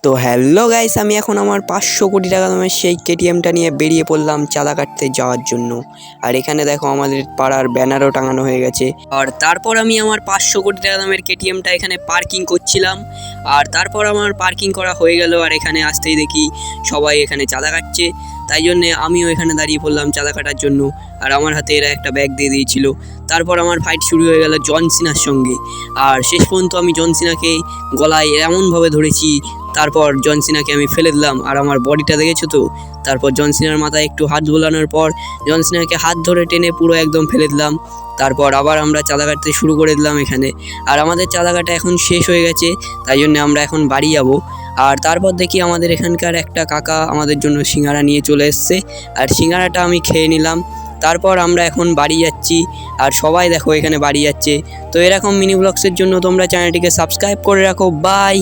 তো hello guys, আমি এখন আমার 500 কোটি টাকা দামের সেই কেটিএমটা নিয়ে বেরিয়ে পড়লাম চাঁদা কাটতে যাওয়ার জন্য। আর এখানে দেখো আমাদের পাড়ার ব্যানারও টাঙানো হয়ে গেছে। আর তারপর আমি আমার 500 কোটি টাকা দামের কেটিএমটা এখানে পার্কিং করছিলাম। আর তারপর আমার পার্কিং করা হয়ে গেল, আর এখানে আসতেই দেখি সবাই এখানে চাঁদা কাটছে। তাই জন্যে আমিও এখানে দাঁড়িয়ে পড়লাম চাঁদা কাটার জন্য। আর আমার হাতে এরা একটা ব্যাগ দিয়ে দিয়েছিল। তারপর আমার ফাইট শুরু হয়ে গেল জন সিনার সঙ্গে। আর শেষ পর্যন্ত আমি জন সিনাকে গলায় এমনভাবে ধরেছি, তারপর জন সিনাকে আমি ফেলে দিলাম। আর আমার বডিটা দেখেছো তো। তারপর জন সিনার মাথায় একটু হাত বোলানোর পর জন সিনাকে হাত ধরে টেনে পুরো একদম ফেলে দিলাম। তারপর আবার আমরা চাঁদা কাটতে শুরু করে দিলাম এখানে। আর আমাদের চাঁদা কাটা এখন শেষ হয়ে গেছে, তাই জন্য আমরা এখন বাড়ি যাবো। আর তারপর দেখি আমাদের এখানকার একটা কাকা আমাদের জন্য সিঙ্গারা নিয়ে চলে এসছে। আর সিঙ্গারাটা আমি খেয়ে নিলাম। তারপর আমরা এখন বাড়ি যাচ্ছি। আর সবাই দেখো এখানে বাড়ি যাচ্ছে। তো এরকম মিনি ব্লগসের জন্য তোমরা চ্যানেলটিকে সাবস্ক্রাইব করে রাখো। বাই।